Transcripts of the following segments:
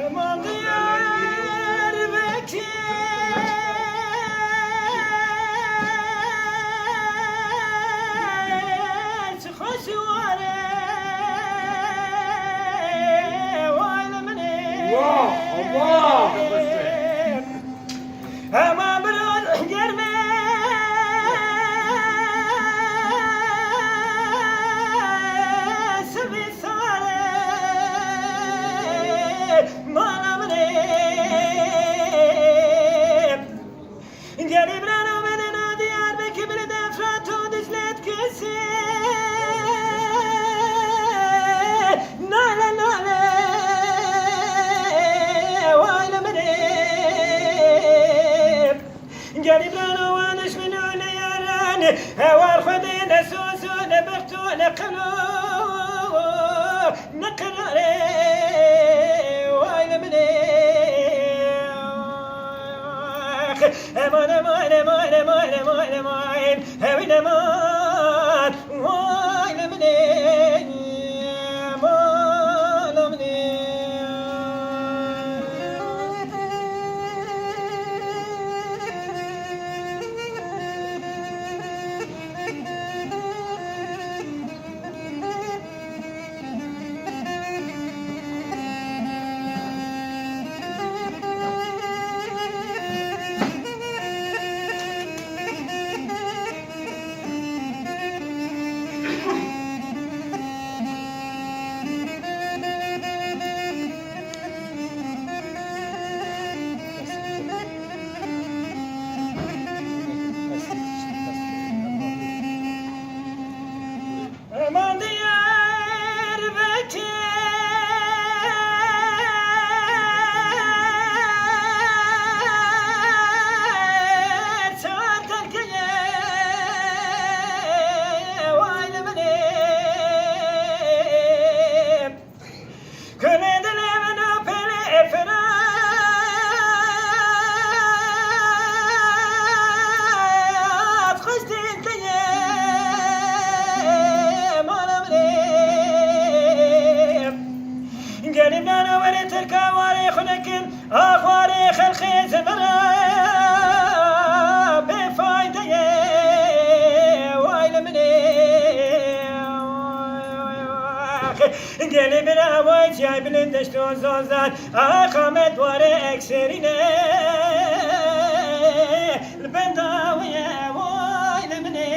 Aman Diyarbakır خسواره والمني الله اما برود گرمه سبی ساره مالا منی گلی برانو بدنا دیار بکی برد افراد تو دجلت کسی ناله ناله وایل منی گلی برانو وانش منو نیارن هوار خودی نسوسو نبختو نقلو نقراره وایل منی امان امان امان امان امان امان هوین امان وایل منی امان امنی Aman Diyarbakır çar terkiye vayl benim Köneden evin öperi eferat hoş değil diye قريبنا نوري تركا واري خلكن اخواري خلخي زمرا بفايدة وايل مني قريبنا وايد جاي بلندشتو زوزان اخامد واري اكسريني البنداوية وايل مني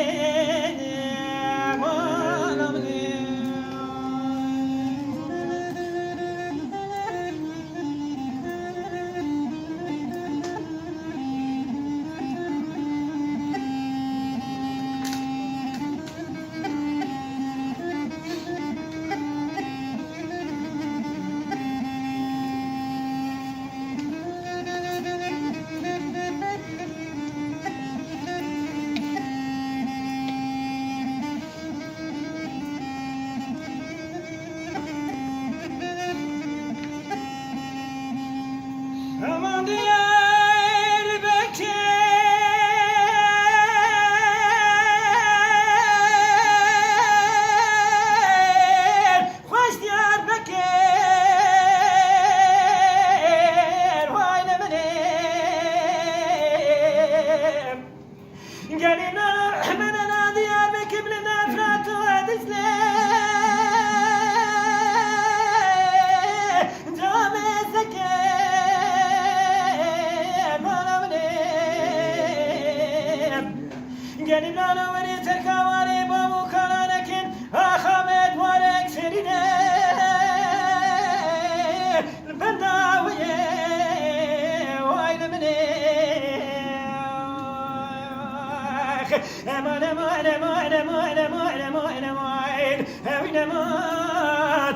وايل مني Aman Diyarbakır hoş Diyarbakır vayl benim gelin menena Diyarbakır bilin efratı edizle cami zeke gelin ana veri terkavari babu karanekin ahamet varek serine bendaviye vayl mene aman aman aman aman aman aman aman aman aman